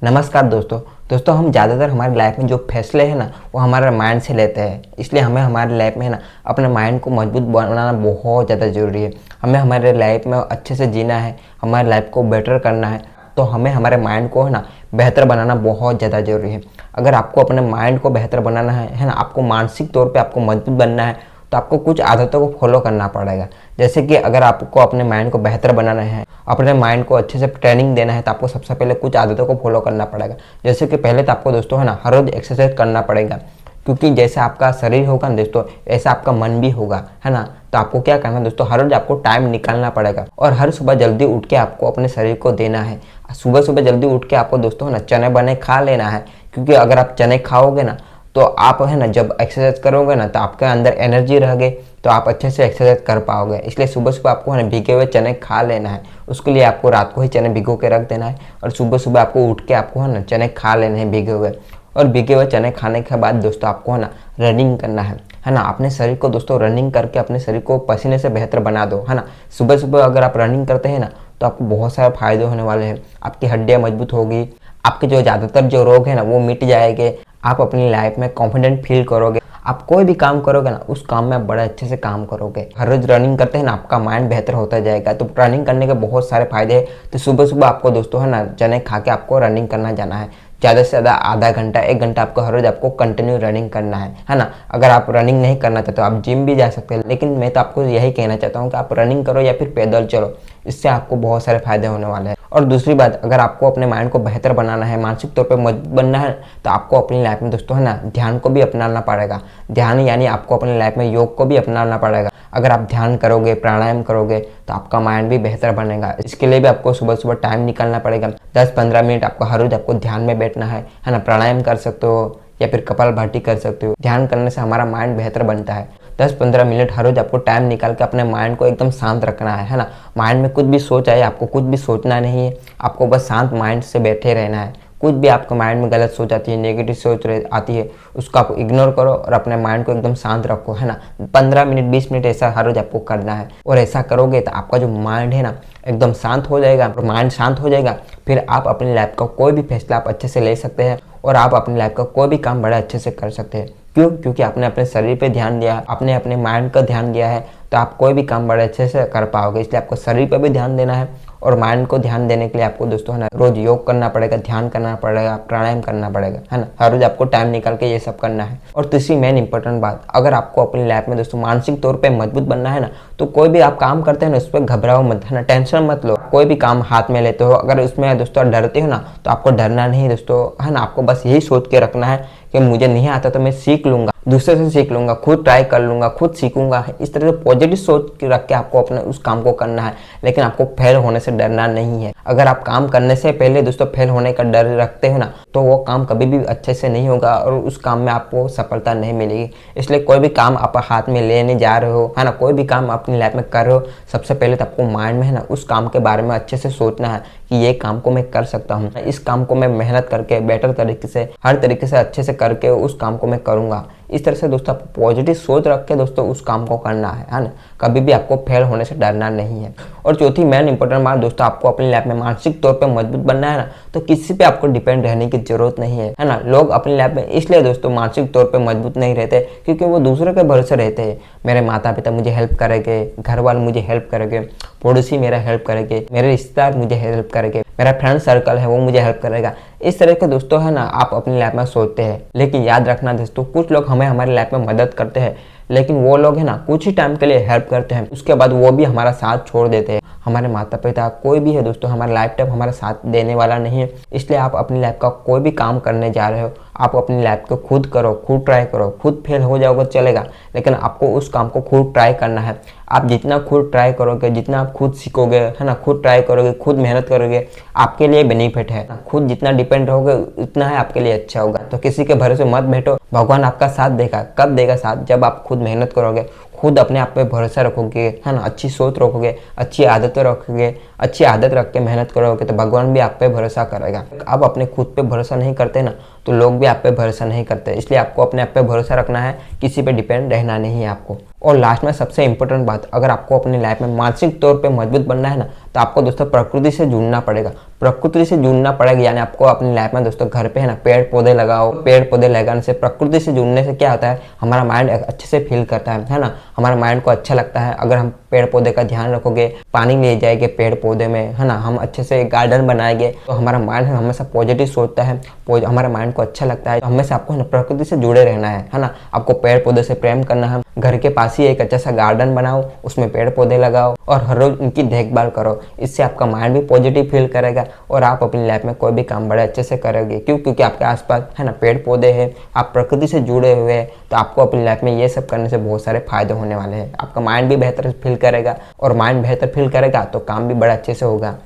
नमस्कार दोस्तों हम ज़्यादातर हमारी लाइफ में जो फैसले हैं ना वो हमारे माइंड से लेते हैं। इसलिए हमें हमारी लाइफ में ना अपने माइंड को मजबूत बनाना बहुत ज़्यादा ज़रूरी है। हमें हमारे लाइफ में अच्छे से जीना है, हमारी लाइफ को बेटर करना है, तो हमें हमारे माइंड को है ना बेहतर बनाना बहुत ज़्यादा ज़रूरी है। अगर आपको अपने माइंड को बेहतर बनाना है ना, आपको मानसिक तौर पर आपको मजबूत बनना है तो आपको कुछ आदतों को फॉलो करना पड़ेगा। जैसे कि अगर आपको अपने माइंड को बेहतर बनाना है, अपने माइंड को अच्छे से ट्रेनिंग देना है, तो आपको सबसे पहले कुछ आदतों को फॉलो करना पड़ेगा। जैसे कि पहले तो आपको दोस्तों है ना हर रोज़ एक्सरसाइज करना पड़ेगा, क्योंकि जैसे आपका शरीर होगा ना दोस्तों, ऐसा आपका मन भी होगा, है ना। तो आपको क्या करना है दोस्तों, हर रोज आपको टाइम निकालना पड़ेगा और हर सुबह जल्दी उठ के आपको अपने शरीर को देना है। सुबह सुबह जल्दी उठ के आपको दोस्तों है ना चने बने खा लेना है, क्योंकि अगर आप चने खाओगे ना तो आप है ना जब एक्सरसाइज करोगे ना तो आपके अंदर एनर्जी रहेगी, तो आप अच्छे से एक्सरसाइज कर पाओगे। इसलिए सुबह सुबह आपको है ना भीगे हुए चने खा लेना है। उसके लिए आपको रात को ही चने भिगो के रख देना है और सुबह सुबह आपको उठ के आपको है ना चने खा लेने हैं भीगे हुए। और भीगे हुए चने खाने के बाद दोस्तों आपको है ना रनिंग करना है ना। अपने शरीर को दोस्तों रनिंग करके अपने शरीर को पसीने से बेहतर बना दो, है ना। सुबह सुबह अगर आप रनिंग करते हैं ना तो आपको बहुत सारे फायदे होने वाले हैं। आपकी हड्डियाँ मजबूत होगी, आपके जो ज़्यादातर जो रोग है ना वो मिट जाएंगे। आप अपनी लाइफ में कॉन्फिडेंट फील करोगे। आप कोई भी काम करोगे ना उस काम में आप बड़े अच्छे से काम करोगे। हर रोज रनिंग करते हैं ना आपका माइंड बेहतर होता जाएगा। तो रनिंग करने के बहुत सारे फायदे हैं। तो सुबह सुबह आपको दोस्तों है ना चने खा के आपको रनिंग करना जाना है। ज़्यादा से ज़्यादा आधा घंटा 1 घंटा आपको हर रोज आपको कंटिन्यू रनिंग करना है ना। अगर आप रनिंग नहीं करना चाहते तो आप जिम भी जा सकते हैं, लेकिन मैं तो आपको यही कहना चाहता हूँ कि आप रनिंग करो या फिर पैदल चलो, इससे आपको बहुत सारे फायदे होने वाले हैं। और दूसरी बात, अगर आपको अपने माइंड को बेहतर बनाना है, मानसिक तौर पे मजबूत बनना है, तो आपको अपनी लाइफ में दोस्तों है ना ध्यान को भी अपनाना पड़ेगा। ध्यान यानी आपको अपनी लाइफ में योग को भी अपनाना पड़ेगा। अगर आप ध्यान करोगे, प्राणायाम करोगे, तो आपका माइंड भी बेहतर बनेगा। इसके लिए भी आपको सुबह सुबह टाइम निकालना पड़ेगा। 10-15 मिनट आपको हर रोज आपको ध्यान में बैठना है ना। प्राणायाम कर सकते हो या फिर कपालभाति कर सकते हो। ध्यान करने से हमारा माइंड बेहतर बनता है। 10-15 मिनट हर रोज आपको टाइम निकाल के अपने माइंड को एकदम शांत रखना है ना। माइंड में कुछ भी सोच आए, आपको कुछ भी सोचना नहीं है, आपको बस शांत माइंड से बैठे रहना है। कुछ भी आपके माइंड में गलत सोच आती है, नेगेटिव सोच आती है, उसको आप इग्नोर करो और अपने माइंड को एकदम शांत रखो, है ना। 15 मिनट 20 मिनट ऐसा हर रोज आपको करना है। और ऐसा करोगे तो आपका जो माइंड है ना एकदम शांत हो जाएगा। माइंड शांत हो जाएगा, फिर आप अपनी लाइफ का कोई भी फैसला आप अच्छे से ले सकते हैं और आप अपनी लाइफ का कोई भी काम बड़े अच्छे से कर सकते हैं। क्यों? क्योंकि आपने अपने शरीर पे ध्यान दिया, आपने अपने माइंड का ध्यान दिया है, तो आप कोई भी काम बड़े अच्छे से कर पाओगे। इसलिए आपको शरीर पे भी ध्यान देना है और माइंड को ध्यान देने के लिए आपको दोस्तों है ना रोज योग करना पड़ेगा, ध्यान करना पड़ेगा, प्राणायाम करना पड़ेगा, है ना। हर रोज आपको टाइम निकाल के ये सब करना है। और तीसरी मेन इंपॉर्टेंट बात, अगर आपको अपनी लाइफ में दोस्तों मानसिक तौर पे मजबूत बनना है ना, तो कोई भी आप काम करते हैं ना उस पर घबराओ मत, है ना। टेंशन मत लो। कोई भी काम हाथ में लेते हो, अगर उसमें दोस्तों डरते हो ना तो आपको डरना नहीं दोस्तों, है ना। आपको बस यही सोच के रखना है कि मुझे नहीं आता तो मैं सीख लूंगा, दूसरे से सीख लूंगा, खुद ट्राई कर लूंगा, खुद सीखूंगा। इस तरह से पॉजिटिव सोच रख के आपको अपने उस काम को करना है। लेकिन आपको फेल होने से डरना नहीं है। अगर आप काम करने से पहले दोस्तों फेल होने का डर रखते हो ना तो वो काम कभी भी अच्छे से नहीं होगा और उस काम में आपको सफलता नहीं मिलेगी। इसलिए कोई भी काम आप हाथ में लेने जा रहे हो, है ना, कोई भी काम अपनी लाइफ में कर रहे हो, सबसे पहले तो आपको माइंड में है ना उस काम के बारे में अच्छे से सोचना है कि ये काम को मैं कर सकता हूँ, इस काम को मैं मेहनत करके बेटर तरीके से, हर तरीके से अच्छे से करके उस काम को मैं करूँगा। इस तरह से दोस्तों आपको पॉजिटिव सोच रख के दोस्तों उस काम को करना है ना। कभी भी आपको फेल होने से डरना नहीं है। और चौथी मेन इंपॉर्टेंट बात दोस्तों, आपको अपनी लाइफ में मानसिक तौर पे मजबूत बनना है ना, तो किसी पे आपको डिपेंड रहने की जरूरत नहीं है ना। लोग अपनी लाइफ में इसलिए दोस्तों मानसिक तौर पे मजबूत नहीं रहते क्योंकि वो दूसरों के भरोसे रहते हैं। मेरे माता पिता मुझे हेल्प करेंगे, घर वाले मुझे हेल्प करेंगे, पड़ोसी मेरा हेल्प करेंगे, मेरे रिश्तेदार मुझे हेल्प करेंगे, मेरा फ्रेंड सर्कल है वो मुझे हेल्प करेगा। इस तरह के दोस्तों है ना आप अपनी लाइफ में सोचते हैं। लेकिन याद रखना दोस्तों, कुछ लोग हमें हमारी लाइफ में मदद करते हैं, लेकिन वो लोग है ना कुछ ही टाइम के लिए हेल्प करते हैं, उसके बाद वो भी हमारा साथ छोड़ देते हैं। हमारे माता पिता कोई भी है दोस्तों हमारे लाइफ टाइम हमारा साथ देने वाला नहीं है। इसलिए आप अपनी लाइफ का कोई भी काम करने जा रहे हो, आप अपनी लाइफ को खुद करो, खुद ट्राई करो। खुद फेल हो जाओगे चलेगा, लेकिन आपको उस काम को खुद ट्राई करना है। आप जितना खुद ट्राई करोगे, जितना आप खुद सीखोगे, है ना, खुद ट्राई करोगे, खुद मेहनत करोगे, आपके लिए बेनिफिट है। खुद जितना डिपेंड रहोगे उतना है आपके लिए अच्छा होगा। तो किसी के भरोसे मत बैठो। भगवान आपका साथ देगा। कब देगा साथ? जब आप खुद मेहनत करोगे, खुद अपने आप पे भरोसा रखोगे, है ना, अच्छी सोच रखोगे, अच्छी आदतें रखोगे, अच्छी आदत रख के मेहनत करोगे तो भगवान भी आप पे भरोसा करेगा। आप अपने खुद पे भरोसा नहीं करते ना तो लोग भी आप पे भरोसा नहीं करते। इसलिए आपको अपने आप पे भरोसा रखना है, किसी पे डिपेंड रहना नहीं है आपको। और लास्ट में सबसे इंपॉर्टेंट बात, अगर आपको अपनी लाइफ में मानसिक तौर पे मजबूत बनना है ना तो आपको दोस्तों प्रकृति से जुड़ना पड़ेगा। प्रकृति से जुड़ना पड़ेगा। यानी आपको अपनी लाइफ में दोस्तों घर पे है ना पेड़ पौधे लगाओ। पेड़ पौधे लगाने से, प्रकृति से जुड़ने से क्या होता है, हमारा माइंड अच्छे से फील करता है ना, हमारा माइंड को अच्छा लगता है। अगर हम पेड़ पौधे का ध्यान रखोगे, पानी ले जाएंगे पेड़ पौधे में, है ना, हम अच्छे से गार्डन बनाएंगे, तो हमारा माइंड हमेशा पॉजिटिव सोचता है, हमारे माइंड को अच्छा लगता है। तो हमेशा आपको है ना प्रकृति से जुड़े रहना है ना, आपको पेड़ पौधे से प्रेम करना है। घर के पास ही एक अच्छा सा गार्डन बनाओ, उसमें पेड़ पौधे लगाओ और हर रोज उनकी देखभाल करो। इससे आपका माइंड भी पॉजिटिव फील करेगा और आप अपनी लाइफ में कोई भी काम बड़े अच्छे से करोगे। क्यों? क्योंकि आपके आसपास है ना पेड़ पौधे हैं, आप प्रकृति से जुड़े हुए हैं, तो आपको अपनी लाइफ में ये सब करने से बहुत सारे फायदे होने वाले हैं। आपका माइंड भी बेहतर फील करेगा और माइंड बेहतर फील करेगा तो काम भी बड़ा अच्छे से होगा।